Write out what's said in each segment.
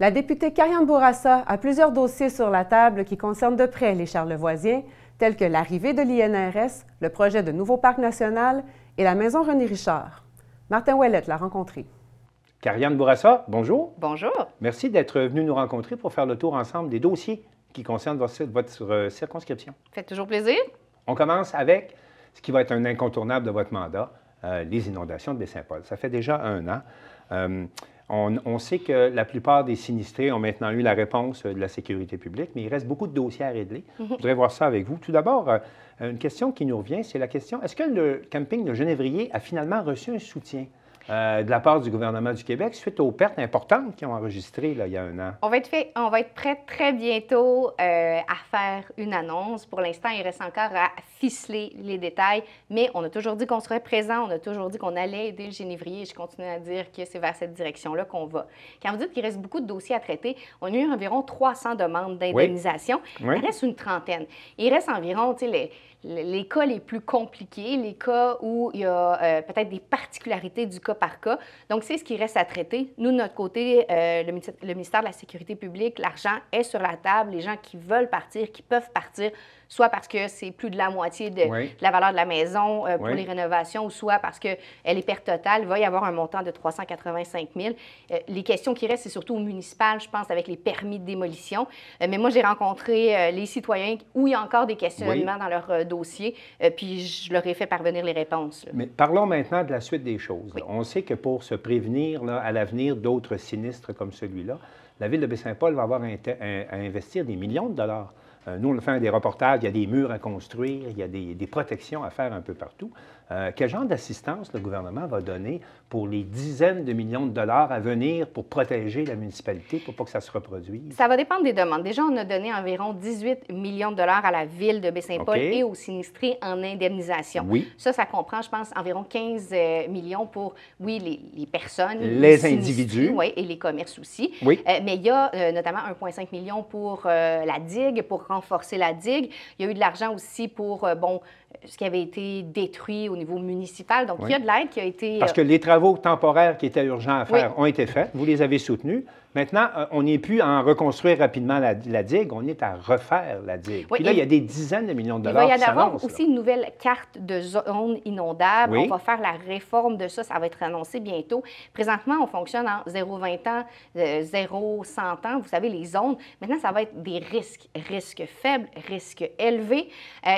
La députée Kariane Bourassa a plusieurs dossiers sur la table qui concernent de près les Charlevoisiens, tels que l'arrivée de l'INRS, le projet de nouveau parc national et la maison René Richard. Martin Ouellette l'a rencontré. Kariane Bourassa, bonjour. Bonjour. Merci d'être venu nous rencontrer pour faire le tour ensemble des dossiers qui concernent votre circonscription. Ça fait toujours plaisir. On commence avec ce qui va être un incontournable de votre mandat, les inondations de Baie-Saint-Paul. Ça fait déjà 1 an. On sait que la plupart des sinistrés ont maintenant eu la réponse de la sécurité publique, mais il reste beaucoup de dossiers à régler. Je voudrais voir ça avec vous. Tout d'abord, une question qui nous revient, c'est la question, est-ce que le camping de Genévrier a finalement reçu un soutien de la part du gouvernement du Québec suite aux pertes importantes qu'ils ont enregistrées là, il y a 1 an? On va être prêt très bientôt à faire une annonce. Pour l'instant, il reste encore à ficeler les détails, mais on a toujours dit qu'on serait présent, on a toujours dit qu'on allait aider le Genévrier et je continue à dire que c'est vers cette direction-là qu'on va. Quand vous dites qu'il reste beaucoup de dossiers à traiter, on a eu environ 300 demandes d'indemnisation. Oui. Il reste une trentaine. Il reste environ, tu sais, les cas les plus compliqués, les cas où il y a peut-être des particularités du cas par cas. Donc, c'est ce qui reste à traiter. Nous, de notre côté, le ministère de la Sécurité publique, l'argent est sur la table. Les gens qui veulent partir, qui peuvent partir, soit parce que c'est plus de la moitié de la valeur de la maison pour les rénovations, ou soit parce qu'elle est perte totale. Il va y avoir un montant de 385 000. Les questions qui restent, c'est surtout au municipal, je pense, avec les permis de démolition. Mais moi, j'ai rencontré les citoyens où il y a encore des questionnements dans leur dossier, puis je leur ai fait parvenir les réponses. Mais parlons maintenant de la suite des choses. On sait que pour se prévenir là, à l'avenir d'autres sinistres comme celui-là, la Ville de Baie-Saint-Paul va avoir à investir des millions de dollars. Nous, on fait des reportages, il y a des murs à construire, il y a des protections à faire un peu partout. Quel genre d'assistance le gouvernement va donner pour les dizaines de millions de dollars à venir pour protéger la municipalité, pour pas que ça se reproduise? Ça va dépendre des demandes. Déjà, on a donné environ 18 millions de dollars à la Ville de Baie-Saint-Paul et aux sinistrés en indemnisation. Oui. Ça comprend, je pense, environ 15 millions pour, les personnes. Les individus. Oui, et les commerces aussi. Oui. Mais il y a notamment 1,5 million pour la digue, pour renforcer la digue. Il y a eu de l'argent aussi pour, ce qui avait été détruit au niveau municipal. Donc, il y a de l'aide qui a été... Parce que les travaux temporaires qui étaient urgents à faire ont été faits. Vous les avez soutenus. Maintenant, on n'est plus à en reconstruire rapidement la digue, on est à refaire la digue. Oui, puis là, il y a des dizaines de millions de dollars qui s'annoncent. Il va y avoir aussi une nouvelle carte de zone inondable. On va faire la réforme de ça. Ça va être annoncé bientôt. Présentement, on fonctionne en 0-20 ans, 0-100 ans. Vous savez, les zones. Maintenant, ça va être des risques. Risques faibles, risques élevés.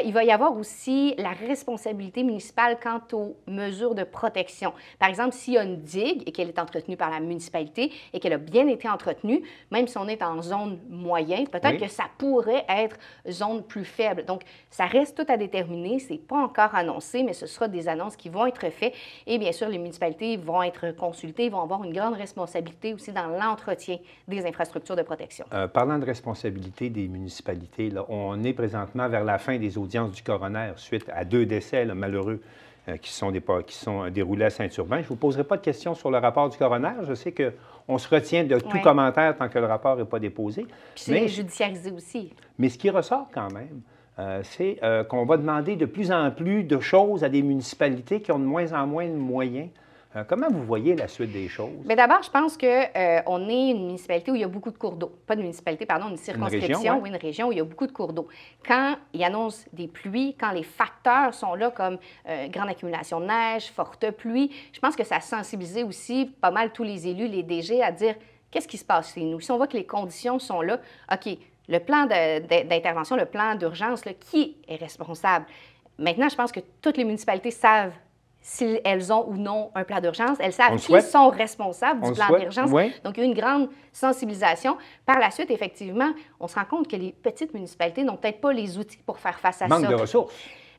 Il va y avoir aussi la responsabilité municipale quant aux mesures de protection. Par exemple, s'il y a une digue et qu'elle est entretenue par la municipalité et qu'elle a bien été entretenue, même si on est en zone moyenne, peut-être que ça pourrait être zone plus faible. Donc, ça reste tout à déterminer. Ce n'est pas encore annoncé, mais ce sera des annonces qui vont être faites. Et bien sûr, les municipalités vont être consultées, vont avoir une grande responsabilité aussi dans l'entretien des infrastructures de protection. Parlant de responsabilité des municipalités, là, on est présentement vers la fin des audiences du coroner suite à 2 décès malheureux qui sont déroulés à Saint-Urbain. Je ne vous poserai pas de questions sur le rapport du coroner. Je sais qu'on se retient de tout commentaire tant que le rapport n'est pas déposé. C'est judiciarisé aussi. Mais ce qui ressort quand même, c'est qu'on va demander de plus en plus de choses à des municipalités qui ont de moins en moins de moyens. Comment vous voyez la suite des choses? Bien, d'abord, je pense qu'on est une municipalité où il y a beaucoup de cours d'eau. Pas une municipalité, pardon, une circonscription ou une région où il y a beaucoup de cours d'eau. Quand il annonce des pluies, quand les facteurs sont là comme grande accumulation de neige, forte pluie, je pense que ça a sensibilisé aussi pas mal tous les élus, les DG, à dire qu'est-ce qui se passe chez nous? Si on voit que les conditions sont là, OK, le plan d'intervention, le plan d'urgence, qui est responsable? Maintenant, je pense que toutes les municipalités savent si elles ont ou non un plan d'urgence. Elles savent qui sont responsables du plan d'urgence. Donc, il y a une grande sensibilisation. Par la suite, effectivement, on se rend compte que les petites municipalités n'ont peut-être pas les outils pour faire face à ça. Manque de ressources.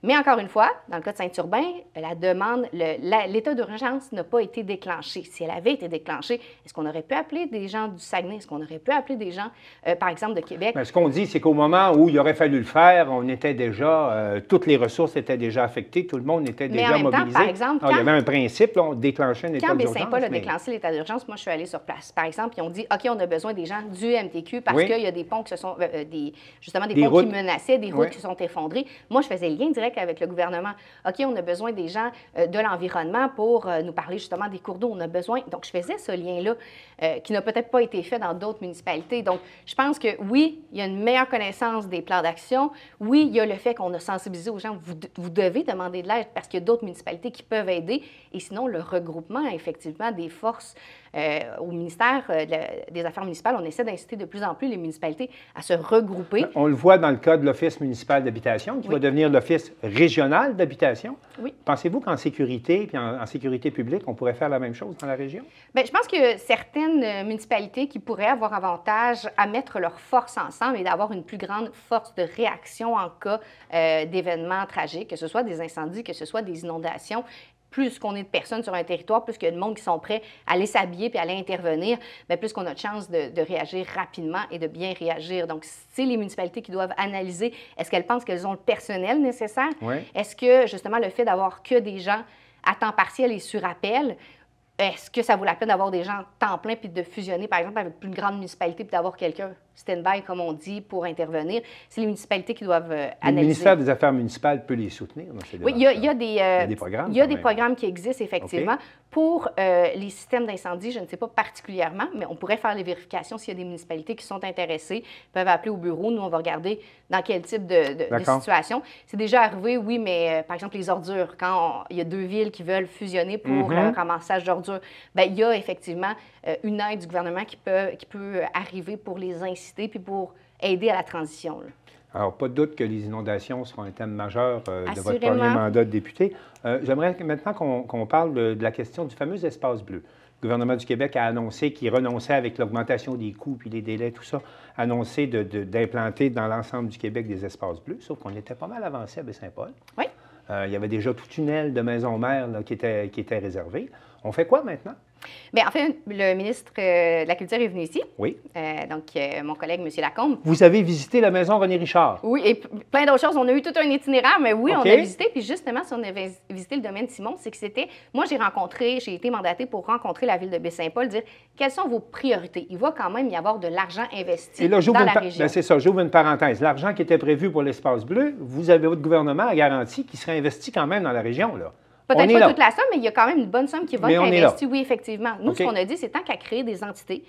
Mais encore une fois, dans le cas de Saint-Urbain, la demande, l'état d'urgence n'a pas été déclenché. Si elle avait été déclenchée, est-ce qu'on aurait pu appeler des gens du Saguenay? Est-ce qu'on aurait pu appeler des gens, par exemple, de Québec? Bien, ce qu'on dit, c'est qu'au moment où il aurait fallu le faire, on était déjà, toutes les ressources étaient déjà affectées, tout le monde était déjà mobilisé. Par exemple, il y avait un principe, là, on déclenchait un état d'urgence. Quand Baie-Saint-Paul a déclenché l'état d'urgence, moi, je suis allée sur place. Par exemple, ils ont dit, OK, on a besoin des gens du MTQ parce qu'il y a des ponts qui se sont, justement, des ponts qui menaçaient, des routes qui sont effondrées. Moi, je faisais le lien direct Québec avec le gouvernement. OK, on a besoin des gens de l'environnement pour nous parler justement des cours d'eau. On a besoin. Donc, je faisais ce lien-là qui n'a peut-être pas été fait dans d'autres municipalités. Donc, je pense que oui, il y a une meilleure connaissance des plans d'action. Oui, il y a le fait qu'on a sensibilisé aux gens. Vous devez demander de l'aide parce qu'il y a d'autres municipalités qui peuvent aider. Et sinon, le regroupement, effectivement, des forces au ministère des Affaires municipales, on essaie d'inciter de plus en plus les municipalités à se regrouper. On le voit dans le cas de l'Office municipal d'habitation, qui va devenir l'Office régional d'habitation. Oui. Pensez-vous qu'en sécurité, puis en sécurité publique, on pourrait faire la même chose dans la région? Bien, je pense que certaines municipalités qui pourraient avoir avantage à mettre leurs forces ensemble et d'avoir une plus grande force de réaction en cas d'événements tragiques, que ce soit des incendies, que ce soit des inondations. Plus qu'on est de personnes sur un territoire, plus qu'il y a de monde qui sont prêts à aller s'habiller puis à aller intervenir, bien, plus qu'on a de chances de réagir rapidement et de bien réagir. Donc, c'est les municipalités qui doivent analyser, est-ce qu'elles pensent qu'elles ont le personnel nécessaire? Oui. Est-ce que, justement, le fait d'avoir que des gens à temps partiel et sur appel, est-ce que ça vaut la peine d'avoir des gens temps plein puis de fusionner, par exemple, avec une grande municipalité puis d'avoir quelqu'un stand-by, comme on dit, pour intervenir? C'est les municipalités qui doivent analyser. Le ministère des Affaires municipales peut les soutenir dans ces démarches. Oui, il y a des programmes. Il y a des programmes qui existent, effectivement. Okay. Pour les systèmes d'incendie, je ne sais pas particulièrement, mais on pourrait faire les vérifications s'il y a des municipalités qui sont intéressées, peuvent appeler au bureau. Nous, on va regarder dans quel type de situation. C'est déjà arrivé, oui, mais par exemple, les ordures, quand il y a deux villes qui veulent fusionner pour le ramassage d'ordures, bien, il y a effectivement une aide du gouvernement qui peut arriver pour les inciter puis pour aider à la transition. Là. Alors, pas de doute que les inondations seront un thème majeur de votre premier mandat de député. J'aimerais maintenant qu'on parle de la question du fameux espace bleu. Le gouvernement du Québec a annoncé qu'il renonçait avec l'augmentation des coûts puis les délais, tout ça, annoncé d'implanter dans l'ensemble du Québec des espaces bleus, sauf qu'on était pas mal avancé à Baie-Saint-Paul. Oui. Il y avait déjà tout tunnel de maisons-mères qui était réservé. On fait quoi maintenant? Bien, en fait, le ministre de la Culture est venu ici. Oui. Donc, mon collègue, M. Lacombe. Vous avez visité la maison René Richard. Oui, et plein d'autres choses. On a eu tout un itinéraire, mais oui, okay. On a visité. Puis justement, si on avait visité le domaine Simon, c'est que c'était... Moi, j'ai été mandatée pour rencontrer la ville de Baie-Saint-Paul, dire quelles sont vos priorités. Il va quand même y avoir de l'argent investi dans la région. Bien, c'est ça, j'ouvre une parenthèse. L'argent qui était prévu pour l'espace bleu, vous avez votre gouvernement a garanti qu'il serait investi quand même dans la région, là. Peut-être pas toute la somme, mais il y a quand même une bonne somme qui va être investie, oui, effectivement. Nous, ce qu'on a dit, c'est tant qu'à créer des entités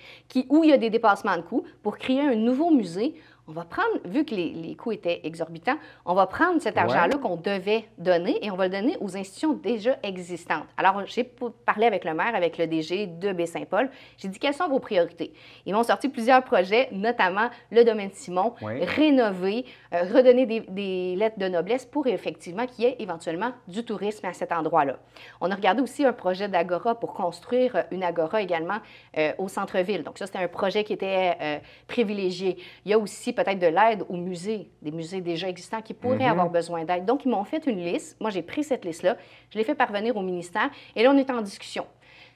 où il y a des dépassements de coûts, pour créer un nouveau musée, on va prendre, vu que les coûts étaient exorbitants, on va prendre cet argent-là qu'on devait donner et on va le donner aux institutions déjà existantes. Alors, j'ai parlé avec le maire, avec le DG de Baie-Saint-Paul. J'ai dit, quelles sont vos priorités? Ils m'ont sorti plusieurs projets, notamment le domaine Simon, rénover, redonner des lettres de noblesse pour effectivement qu'il y ait éventuellement du tourisme à cet endroit-là. On a regardé aussi un projet d'agora pour construire une agora également au centre-ville. Donc ça, c'était un projet qui était privilégié. Il y a aussi peut-être de l'aide aux musées, des musées déjà existants qui pourraient avoir besoin d'aide. Donc, ils m'ont fait une liste. Moi, j'ai pris cette liste-là, je l'ai fait parvenir au ministère et là, on est en discussion.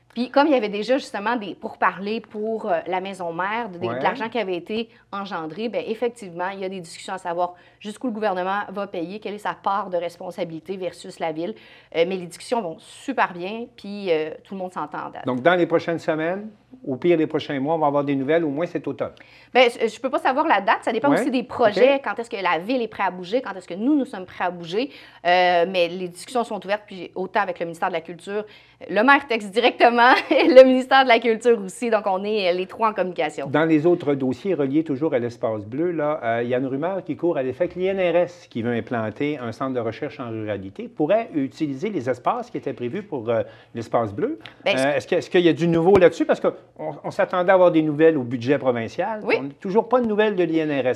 Puis, comme il y avait déjà justement des pourparlers pour la maison mère, de l'argent qui avait été engendré, bien, effectivement, il y a des discussions à savoir jusqu'où le gouvernement va payer, quelle est sa part de responsabilité versus la ville. Mais les discussions vont super bien, puis tout le monde s'entend. Donc, dans les prochaines semaines, au pire les prochains mois, on va avoir des nouvelles, au moins cet automne. Bien, je ne peux pas savoir la date. Ça dépend aussi des projets, quand est-ce que la ville est prête à bouger, quand est-ce que nous sommes prêts à bouger. Mais les discussions sont ouvertes, puis autant avec le ministère de la Culture, le maire texte directement, et le ministère de la Culture aussi. Donc, on est les trois en communication. Dans les autres dossiers reliés toujours à l'espace bleu, là, il y a une rumeur qui court à l'effet que l'INRS, qui veut implanter un centre de recherche en ruralité, pourrait utiliser les espaces qui étaient prévus pour l'espace bleu. Est-ce qu'il y a du nouveau là-dessus? Parce qu'on s'attendait à avoir des nouvelles au budget provincial. Oui. On n'a toujours pas de nouvelles de l'INRS.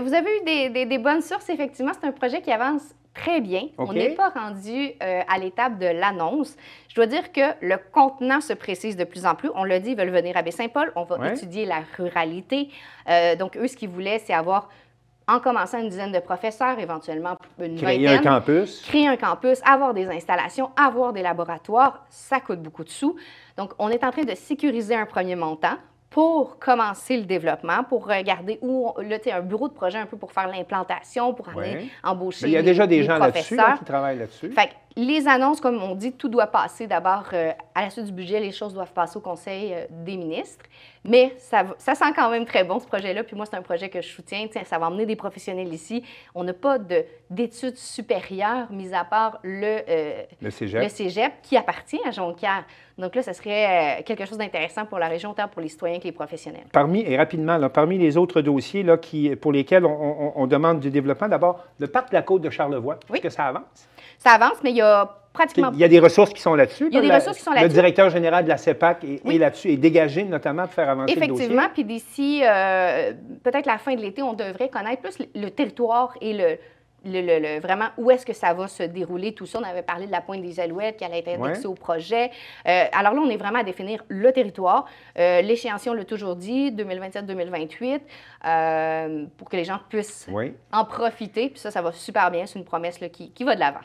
Vous avez eu des bonnes sources, effectivement. C'est un projet qui avance très bien. On n'est pas rendu à l'étape de l'annonce. Je dois dire que le contenant se précise de plus en plus. On l'a dit, ils veulent venir à Baie-Saint-Paul. On va étudier la ruralité. Donc, eux, ce qu'ils voulaient, c'est avoir, en commençant, une dizaine de professeurs, éventuellement une vingtaine. Créer un campus. Créer un campus, avoir des installations, avoir des laboratoires. Ça coûte beaucoup de sous. Donc, on est en train de sécuriser un premier montant pour commencer le développement, pour regarder où, là, tu sais, un bureau de projet un peu pour faire l'implantation, pour aller embaucher. Il y a déjà des gens là-dessus qui travaillent là-dessus. Fait les annonces, comme on dit, tout doit passer d'abord à la suite du budget, les choses doivent passer au Conseil des ministres. Mais ça sent quand même très bon, ce projet-là. Puis moi, c'est un projet que je soutiens. Tiens, ça va emmener des professionnels ici. On n'a pas d'études supérieures, mis à part le cégep, qui appartient à Jonquière. Donc là, ça serait quelque chose d'intéressant pour la région, tant pour les citoyens que les professionnels. Parmi les autres dossiers là, pour lesquels on demande du développement, d'abord, le parc de la Côte de Charlevoix, est-ce que ça avance? Ça avance, mais il y a pratiquement... Il y a des ressources qui sont là-dessus. Il y a des ressources qui sont là-dessus. Le directeur général de la CEPAC est là-dessus, est dégagé notamment pour faire avancer le dossier. Effectivement, puis d'ici peut-être la fin de l'été, on devrait connaître plus le territoire et vraiment où est-ce que ça va se dérouler, tout ça. On avait parlé de la Pointe des Alouettes qui allait être indexée au projet. Alors là, on est vraiment à définir le territoire. L'échéancier, on l'a toujours dit, 2027-2028, pour que les gens puissent en profiter. Puis ça va super bien. C'est une promesse là, qui va de l'avant.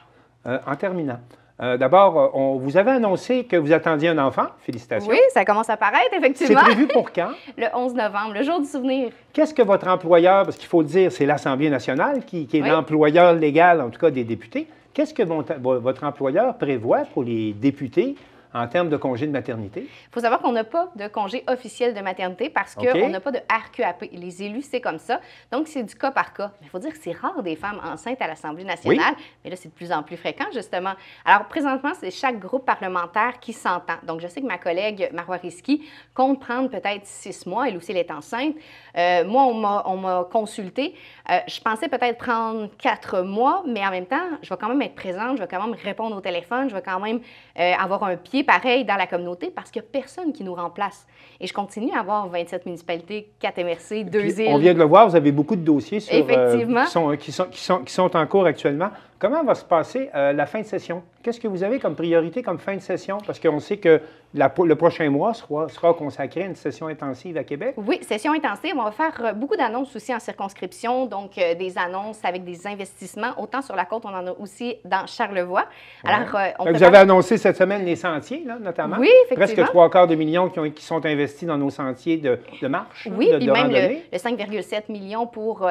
En terminant, d'abord, vous avez annoncé que vous attendiez un enfant. Félicitations. Oui, ça commence à paraître, effectivement. C'est prévu pour quand? Le 11 novembre, le jour du souvenir. Qu'est-ce que votre employeur, parce qu'il faut le dire, c'est l'Assemblée nationale qui est l'employeur légal, en tout cas des députés. Qu'est-ce que votre employeur prévoit pour les députés en termes de congé de maternité? Il faut savoir qu'on n'a pas de congé officiel de maternité parce qu'on n'a pas de RQAP. Les élus, c'est comme ça. Donc, c'est du cas par cas. Mais il faut dire que c'est rare des femmes enceintes à l'Assemblée nationale. Mais là, c'est de plus en plus fréquent, justement. Alors, présentement, c'est chaque groupe parlementaire qui s'entend. Donc, je sais que ma collègue Marois Risky compte prendre peut-être 6 mois. Elle aussi, elle est enceinte. Moi, on m'a consulté. Je pensais peut-être prendre 4 mois, mais en même temps, je vais quand même être présente. Je vais quand même répondre au téléphone. Je vais quand même avoir un pied pareil dans la communauté parce qu'il n'y a personne qui nous remplace. Et je continue à avoir 27 municipalités, 4 MRC, 2 îles. On vient de le voir, vous avez beaucoup de dossiers Effectivement. Qui sont en cours actuellement. Comment va se passer la fin de session? Qu'est-ce que vous avez comme priorité comme fin de session? Parce qu'on sait que le prochain mois sera consacré à une session intensive à Québec. Oui, session intensive. On va faire beaucoup d'annonces aussi en circonscription, donc des annonces avec des investissements. Autant sur la côte, on en a aussi dans Charlevoix. Alors, vous avez annoncé cette semaine les sentiers, là, notamment. Oui, effectivement. Presque 3/4 de millions qui sont investis dans nos sentiers de marche. Oui, puis même le 5,7 millions pour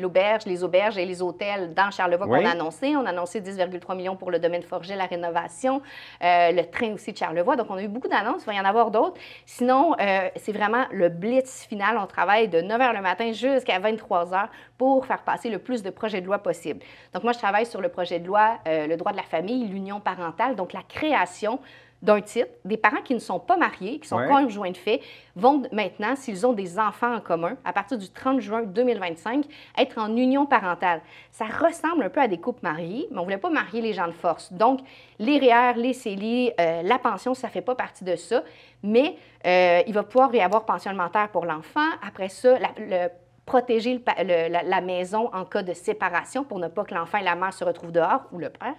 l'auberge, les auberges et les hôtels dans Charlevoix qu'on a annoncé. On a annoncé 10,3 millions pour le domaine Forget, la rénovation, le train aussi de Charlevoix. Donc, on a eu beaucoup d'annonces. Il va y en avoir d'autres. Sinon, c'est vraiment le blitz final. On travaille de 9 h le matin jusqu'à 23 h pour faire passer le plus de projets de loi possible. Donc, moi, je travaille sur le projet de loi, le droit de la famille, l'union parentale, donc la création d'un titre. Des parents qui ne sont pas mariés, qui sont conjoints de fait, vont maintenant, s'ils ont des enfants en commun, à partir du 30 juin 2025, être en union parentale. Ça ressemble un peu à des couples mariés, mais on ne voulait pas marier les gens de force. Donc, les REER, les CELI, la pension, ça ne fait pas partie de ça, mais il va pouvoir y avoir pension alimentaire pour l'enfant. Après ça, protéger la maison en cas de séparation pour ne pas que l'enfant et la mère se retrouvent dehors, ou le père.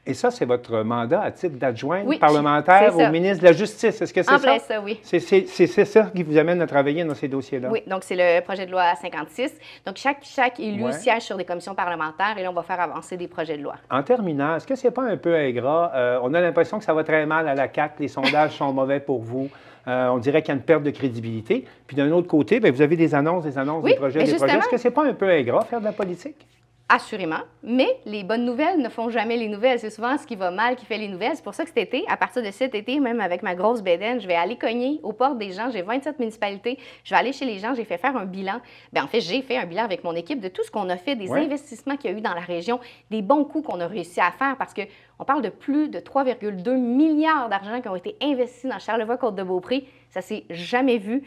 Et ça, c'est votre mandat à titre d'adjointe parlementaire au ministre de la Justice. Est-ce que c'est ça? En plein ça, oui. C'est ça qui vous amène à travailler dans ces dossiers-là? Oui, donc c'est le projet de loi 56. Donc, chaque élu siège sur des commissions parlementaires et là, on va faire avancer des projets de loi. En terminant, est-ce que ce n'est pas un peu ingrat? On a l'impression que ça va très mal à la CAQ. Les sondages sont mauvais pour vous. On dirait qu'il y a une perte de crédibilité. Puis d'un autre côté, bien, vous avez des annonces, des projets, des projets. Est-ce que ce n'est pas un peu ingrat faire de la politique? Assurément, mais les bonnes nouvelles ne font jamais les nouvelles. C'est souvent ce qui va mal qui fait les nouvelles. C'est pour ça que cet été, à partir de cet été, même avec ma grosse bédaine, je vais aller cogner aux portes des gens. J'ai 27 municipalités. Je vais aller chez les gens. J'ai fait faire un bilan. Bien, en fait, j'ai fait un bilan avec mon équipe de tout ce qu'on a fait, des investissements qu'il y a eu dans la région, des bons coups qu'on a réussi à faire parce qu'on parle de plus de 3,2 milliards d'argent qui ont été investis dans Charlevoix-Côte-de-Beaupré. Ça s'est jamais vu.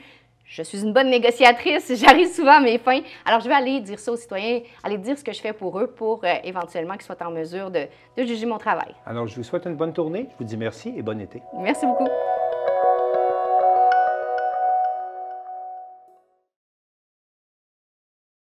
Je suis une bonne négociatrice, j'arrive souvent à mes fins. Alors, je vais aller dire ça aux citoyens, aller dire ce que je fais pour eux pour éventuellement qu'ils soient en mesure de juger mon travail. Alors, je vous souhaite une bonne tournée. Je vous dis merci et bon été. Merci beaucoup.